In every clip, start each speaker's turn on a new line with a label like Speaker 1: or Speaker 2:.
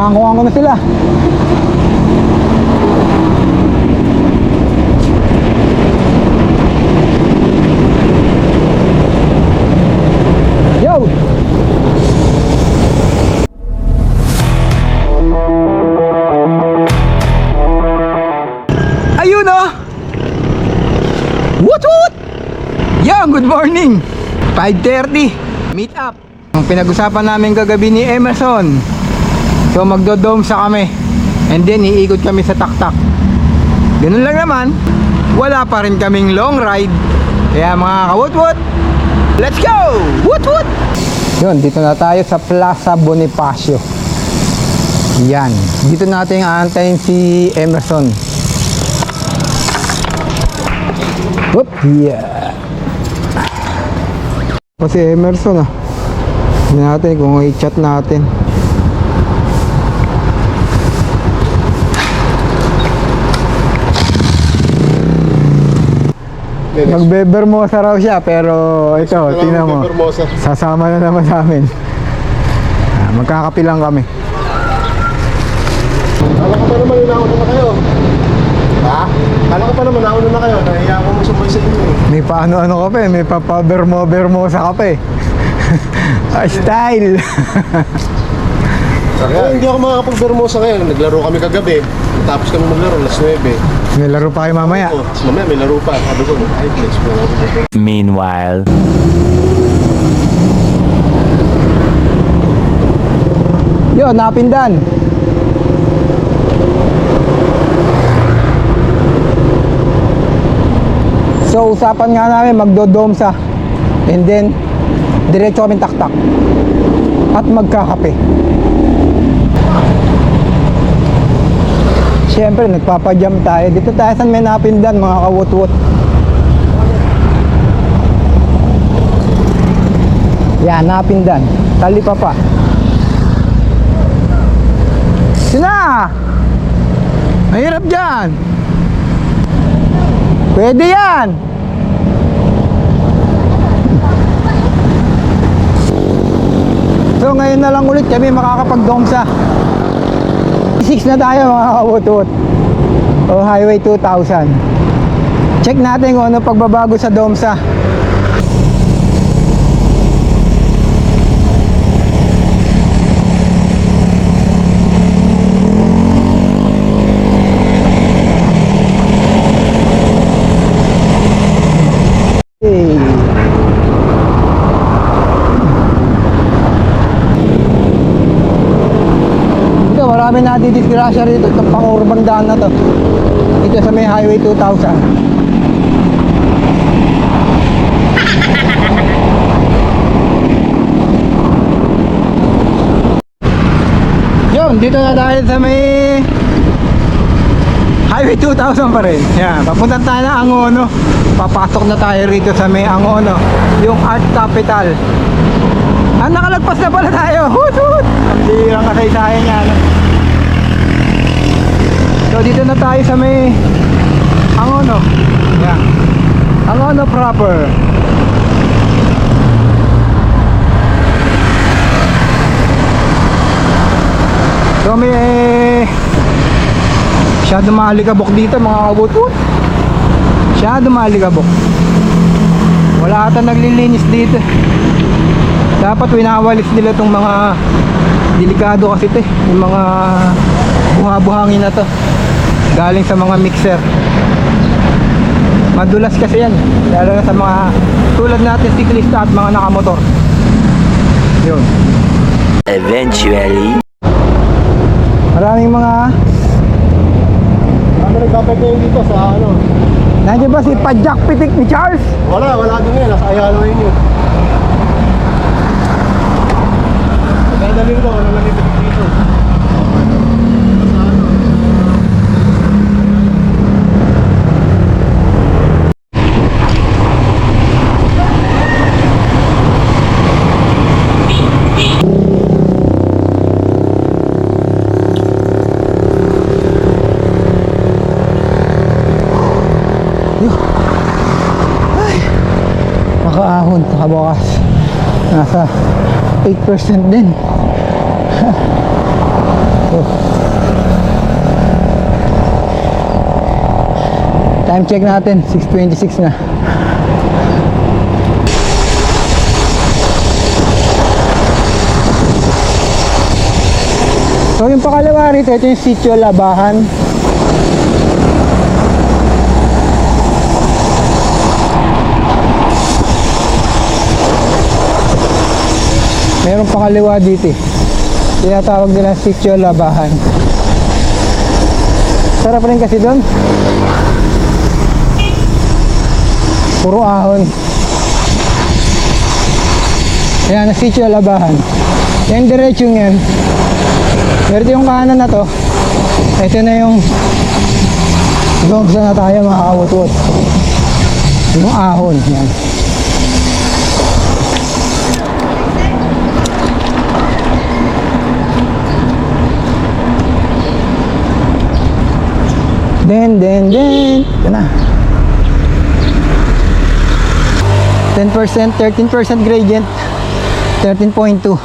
Speaker 1: Pinarangkuhan ko na sila. Yo! Ayun oh! What? Yo, good morning! 5:30, meet up. Ang pinag-usapan namin kagabi ni Emerson. So magdo-dome sa kami. And then iikot kami sa taktak. Ganun lang naman. Wala pa rin kaming long ride. Kaya mga kawut-wut, let's go! Wut-wut! Yun, dito na tayo sa Plaza Bonifacio. Yan. Dito natin aantayin si Emerson. Whoop! Yeah! Kasi Emerson ah. Hindi natin kung i-chat natin. Magbebermosa raw siya, pero ito, tingnan mo, sasama na naman sa amin. Magkakapi lang kami.
Speaker 2: Kala ka pa naman nauna na kayo. Ha? Kala ka pa naman nauna na kayo. Nahiya ko mo sumay sa inyo.
Speaker 1: May paano-ano ka pa eh, may papabermosa ka pa eh. Style.
Speaker 2: Hindi ako makakapag-bermosa ngayon. Naglaro kami kagabi. Tapos kami maglaro, alas 9.
Speaker 1: May laro pa kayo mamaya.
Speaker 2: Mamaya may laro pa. Sabi ko, ay, let's go.
Speaker 3: Meanwhile,
Speaker 1: Yo, napindan. So, usapan nga namin magdo-dome sa. And then, diretso kami taktak. At magkakape. Siyempre, nagpapajam tayo. Dito tayo sa may napindan, mga kawut-wut. Yan, napindan. Talipa pa. Sina! Mahirap dyan. Pwede yan. So ngayon na lang ulit kami makakapag-domsa. 6 na tayo mga kawut-wut. O Highway 2000. Check natin kung ano pagbabago sa domsa. Marami nadidisgrasya rito. Itong pang-urban daan na to. Ito sa may Highway 2000. Yun, dito na tayo sa may Highway 2000 pa rin. Yan, papunta tayo na Angono. Papasok na tayo rito sa may Angono, yung art capital. Nakalagpas na pala tayo. Hut-hut! Ang dirang kasaysayan niya. So dito na tayo sa may Angono. Yan, Angono proper. So may masyado malikabok dito mga kabutut. Masyado malikabok. Wala ata naglilinis dito. Dapat winawalis nila itong mga delikado kasi ito eh. Yung mga buha-buhangin na to galing sa mga mixer. Madulas kasi yan, lalo na sa mga tulad natin siklista at mga nakamotor. Yun.
Speaker 3: eventually,
Speaker 1: Maraming mga
Speaker 2: Ano nagkapit ngayon dito sa ano?
Speaker 1: nandiyan ba si Padjak Pitik ni Charles?
Speaker 2: Wala doon ngayon. Nasa Ayala yun. Kaya dali ko, wala nalipit dito.
Speaker 1: Nakaahon, nakabukas. Nasa 8% din. So Time check natin, 6:26 na. So yung pakalawa rito, ito yung Sitio Labahan. Merong pakaliwa dito eh. Kaya tawag nila Sitio Labahan. Sarap rin kasi doon. Puro ahon. Ayan, na Sitio Labahan. Yan diretsong yan. Pero yung kanan na to, ito na yung Domsa na tayo mga kawutwot. Yung ahon. Yan. Den. Ito na. 10%, 13% gradient. 13.2.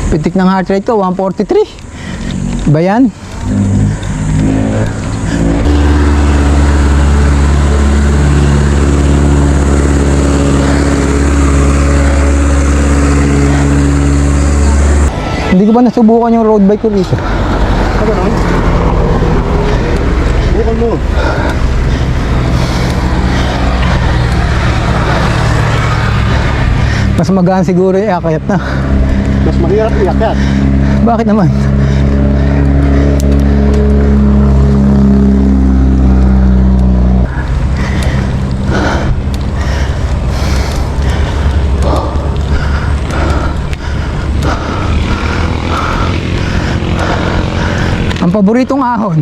Speaker 1: Pitik ng heart rate ko, 143. Ba yan? Hindi ko pa nasubukan yung road bike ko rito.
Speaker 2: Ano nun? Bukan mo.
Speaker 1: Mas magaan siguro yung akyat na.
Speaker 2: Mas mahirap iakyat.
Speaker 1: Bakit naman? Ang paboritong ahon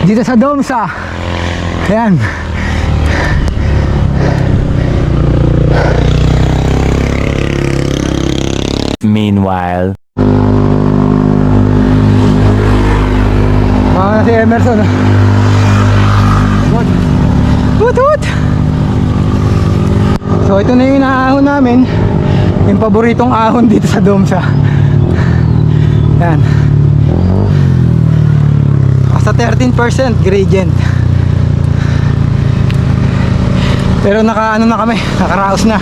Speaker 1: dito sa Domsa. Ayan.
Speaker 3: Meanwhile,
Speaker 1: Na si Emerson. Woot! So ito na yung inaahon namin. Yung paboritong ahon dito sa Domsa. Ayan. Sa 13% gradient. Pero nakaano na kami, nakaraos na.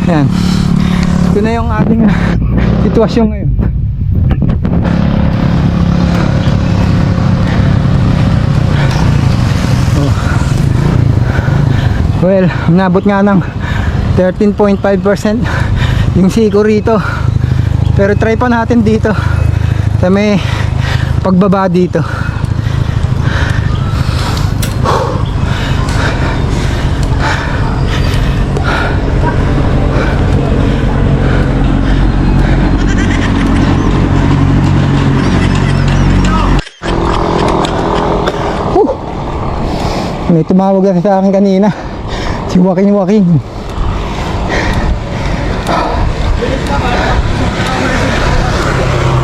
Speaker 1: Ayan. Ito na yung ating sitwasyon ngayon. Oh. Well, nabot nga ng 13.5% yung siko rito. Pero try pa natin dito sa may pagbaba dito. May tumawag na sa akin kanina, si Joaquin.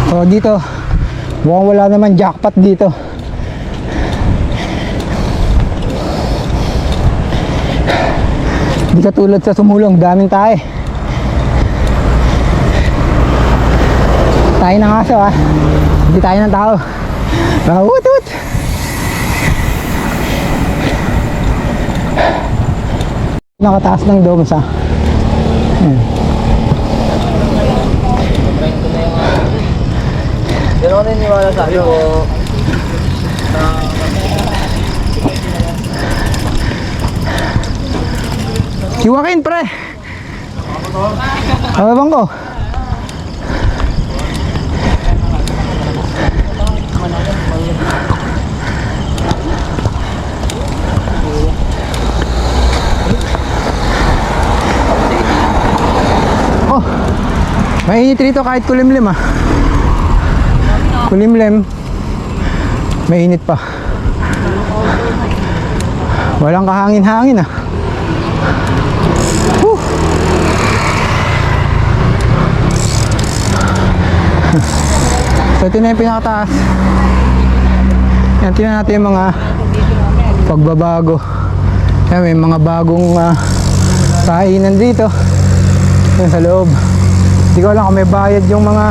Speaker 1: So dito mukhang wala naman jackpot dito. Hindi katulad sa Sumulong, daming tae. Tayo ng aso ah, hindi tayo ng tao. Woot! Nakataas ng Domsa.
Speaker 4: Pero ako niniwala sa iyo.
Speaker 1: Si Joaquin pre. Abang ko. Oh, mainit rito kahit kulimlim ah. Kulimlim, mainit pa. Walang kahangin-hangin ah. So ito na yung pinakataas. Yan, tingnan natin yung mga pagbabago. Yan, may mga bagong kainan dito. Yan sa loob. Hindi ko alam kung may bayad yung mga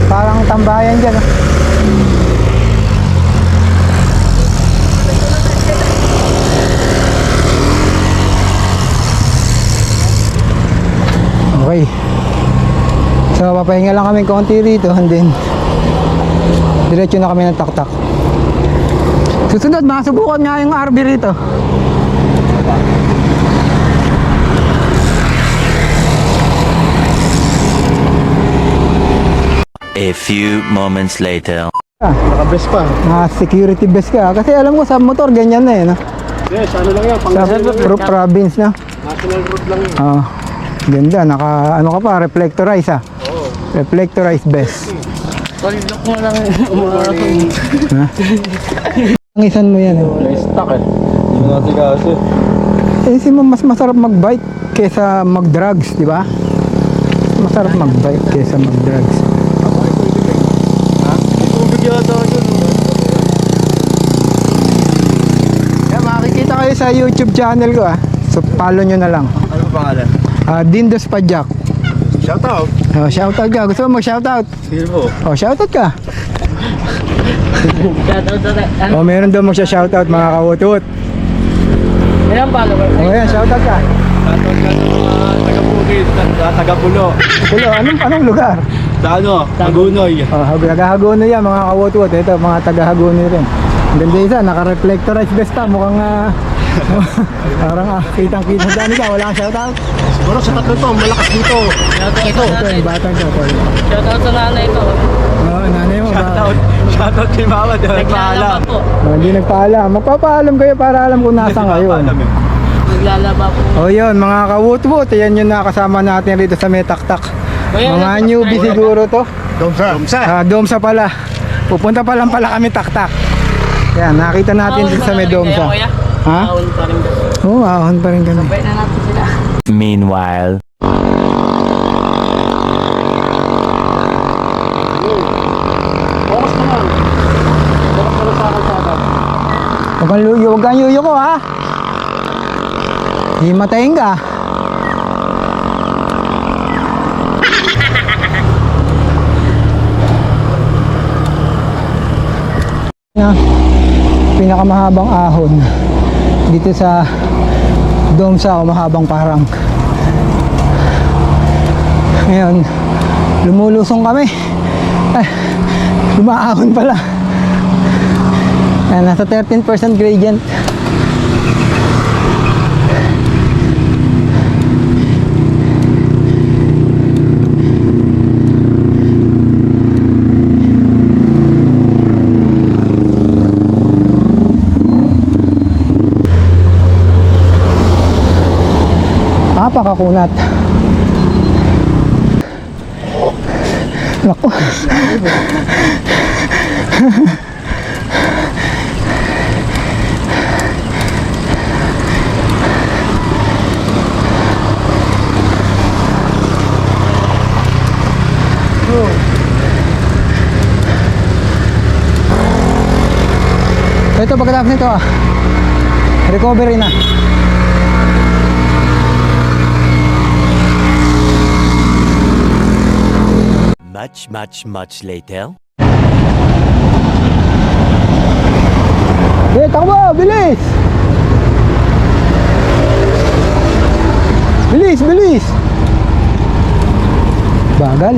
Speaker 1: parang tambayan dyan. Oh. Okay. So papahinga lang kami konti rito and then diretso na kami ng taktak. Susunod, masubukan nga yung RV rito.
Speaker 3: A few moments later.
Speaker 2: Naka-best pa.
Speaker 1: Security vest ka. Kasi alam ko sa motor ganyan na eh. No?
Speaker 2: Yes, ano lang yan.
Speaker 1: Sa
Speaker 2: Pangasinan lang yan.
Speaker 1: province na.
Speaker 2: National road lang yan.
Speaker 1: Oh, ganda. Naka ano ka pa, reflectorize ah.
Speaker 2: Oo.
Speaker 1: Reflectorized vest.
Speaker 2: Look mo lang umarapin.
Speaker 1: Ha? Ang isan mo yan.
Speaker 2: Stuck eh. Hindi mo natin kasi.
Speaker 1: Eh, mas masarap mag-bike kesa mag-drugs, di ba? Masarap mag-bike kesa mag-drugs.
Speaker 2: Tubig yata yun.
Speaker 1: Yeah, makikita kayo sa YouTube channel ko ah. So follow nyo na lang.
Speaker 2: Ano pangalan?
Speaker 1: Dindos Pajak.
Speaker 2: Shout out.
Speaker 1: Oh, shoutout ka. Gusto mo mag-shoutout?
Speaker 2: Sige po.
Speaker 1: Oh, shoutout ka.
Speaker 4: Shoutout sa
Speaker 1: Oh, meron daw magsha-shoutout mga kawutut.
Speaker 4: ilang followers?
Speaker 1: Oh, yan, shoutout ka.
Speaker 2: Shout out ka ng mga taga-Bukid, taga-Pulo.
Speaker 1: Kulo, anong lugar?
Speaker 2: Sa ano? Tagunoy.
Speaker 1: Oh, taga-Hagonoy yan, mga kawutut. Ito, mga taga-Hagonoy rin. Ang ganda isa, naka-reflectorized vest pa. Mukhang parang kitang-kita. Dani ka, wala kang shoutout?
Speaker 2: Siguro sa tatlo to, malakas dito.
Speaker 4: Shoutout
Speaker 1: Ito,
Speaker 4: sa nanay.
Speaker 1: yung batang to.
Speaker 4: Shoutout sa nanay ko.
Speaker 1: Oh, nanay mo ba?
Speaker 2: Shout out kay Mama.
Speaker 4: Naglalaba po.
Speaker 1: Oh, hindi nagpaalam. Magpapaalam kayo para alam kung nasan kayo.
Speaker 4: Naglalaba po.
Speaker 1: Oh, yun, mga kawutwut. Yan yung nakasama natin rito sa may taktak.
Speaker 4: Kuya,
Speaker 1: Mga newbie siguro to.
Speaker 2: Domsa.
Speaker 1: Domsa pala. Pupunta pa lang pala kami taktak. Yan, nakita natin dito sa may Domsa. Ha?
Speaker 4: Ahon pa rin.
Speaker 1: Oo, ahon pa rin kami.
Speaker 4: Sabay na natin sila.
Speaker 3: Meanwhile.
Speaker 2: Focus na lang. Focus na lang sa kalsada.
Speaker 1: Huwag kang yuyo ko ha. Himatayin ka. Na pinakamahabang ahon dito sa Domsa o mahabang parang. Ngayon, lumulusong kami. Ay, lumaahon pala. Ayan, nasa 13% gradient. Napakakunat. Naku. Ito pagkatapos nito recovery na.
Speaker 3: Much later.
Speaker 1: Takbo! Bilis! Bilis! Bagal.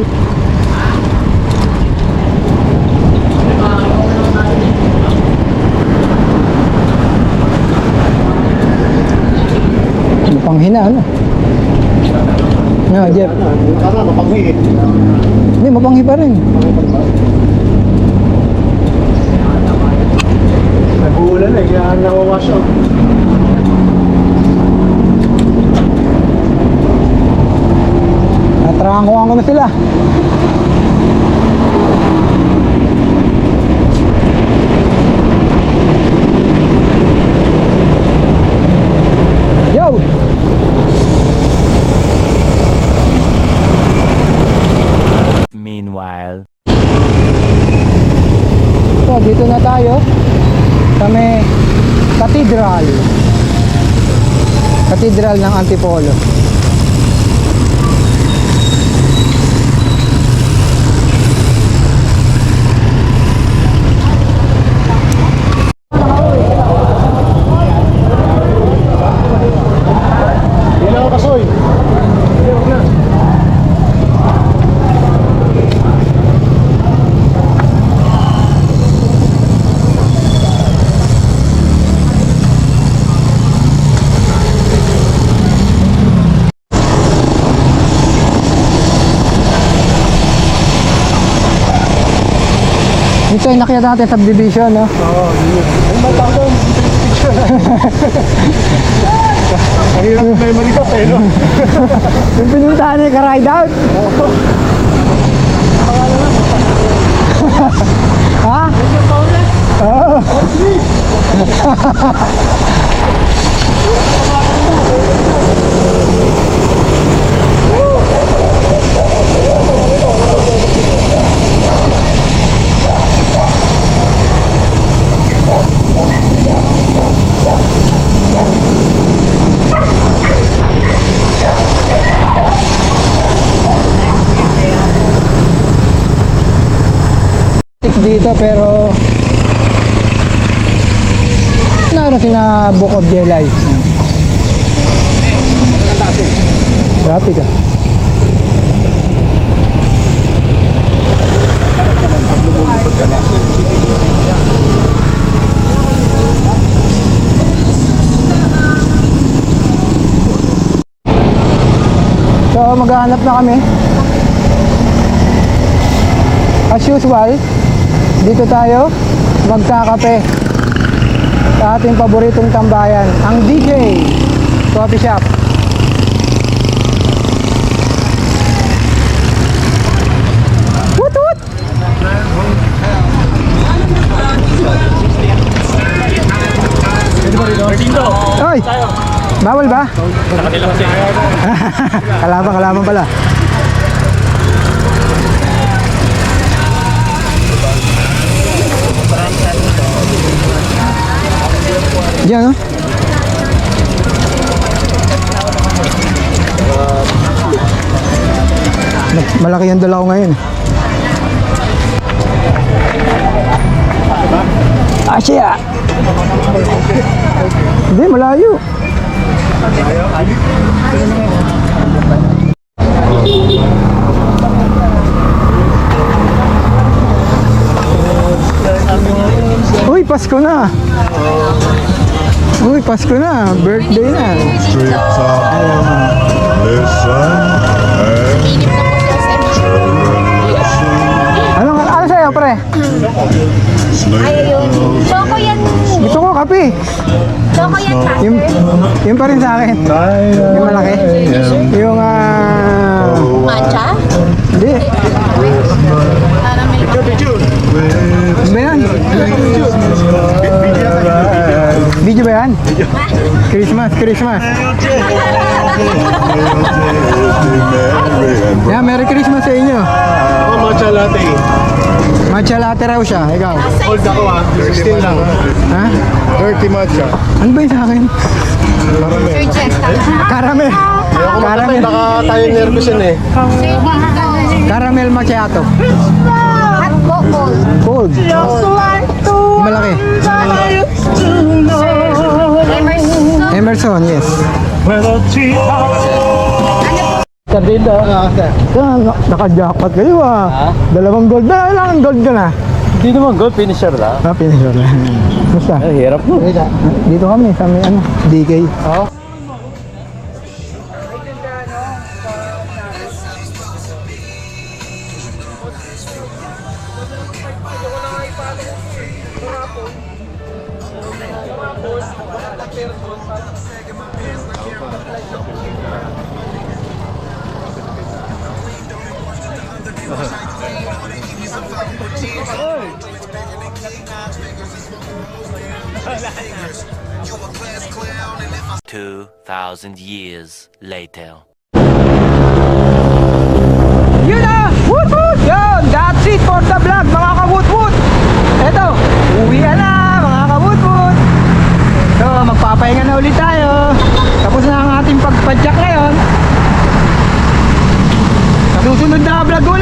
Speaker 1: Panghina ano? No, Jeff.
Speaker 2: Tara, mapaghi eh.
Speaker 1: Hindi, mapanghi pa rin.
Speaker 2: Nag-uulan eh, kaya nawawash out.
Speaker 1: Natrangkuhan ko na sila. Yo!
Speaker 3: Meanwhile.
Speaker 1: So, dito na tayo sa may Cathedral ng Antipolo. Ito yung nakita natin subdivision, no?
Speaker 2: Oo, yun. Ay, matang doon. Ang hirap may malikap eh, no?
Speaker 1: Yung pinuntahan niya ka-ride out. Ha? Oo. Dito pero ano sina Book of Their Life. Grabe ka. So maghahanap na kami. As usual, dito tayo magkakape sa ating paboritong tambayan, ang DJ Coffee Shop. Woot woot! Oy! Bawal ba? Kalaban pala. Diyan, no? Malaki yung dala ko ngayon. Asya! Hindi, malayo. Uy, Pasko na! Uy, Pasko na! Birthday na!
Speaker 5: Street top, listen and
Speaker 1: Ano sa'yo, pre?
Speaker 5: sleep.
Speaker 6: Choco yan.
Speaker 1: Gusto ko kape.
Speaker 6: Choco yan, ha?
Speaker 1: Yung pa rin sa akin. Yung malaki. Yung
Speaker 6: Matcha?
Speaker 1: hindi. Ano ba yan? Video ba yan? Christmas. Yeah, Merry Christmas sa inyo.
Speaker 2: Ako, matcha latte.
Speaker 1: Matcha latte raw siya. Ikaw.
Speaker 2: Hold ako 16 lang.
Speaker 1: Ha?
Speaker 2: 30 matcha.
Speaker 1: Ano ba yung sa akin?
Speaker 6: Sir Jeff,
Speaker 1: Caramel.
Speaker 2: Ayoko makatay,
Speaker 1: Caramel.
Speaker 2: baka tayo nervous yan eh.
Speaker 1: Caramel macchiato.
Speaker 6: Hot go cold.
Speaker 1: Cold. Malaki. Emerson, yes. Dito. Naka-jackpot kayo ah. Dalawang gold na lang. Gold ka na.
Speaker 7: Hindi naman gold, finisher lang.
Speaker 1: Finisher na. Basta.
Speaker 7: Hirap mo.
Speaker 1: Dito kami sa may DK.
Speaker 3: Two 2,000 years later.
Speaker 1: Yun na! Woot woot! Yun! That's it for the vlog mga ka-woot woot! Eto, uwi na mga ka-woot woot! So, magpapahinga na ulit tayo. Tapos na ang ating pagpadyak ngayon. Sa susunod na vlog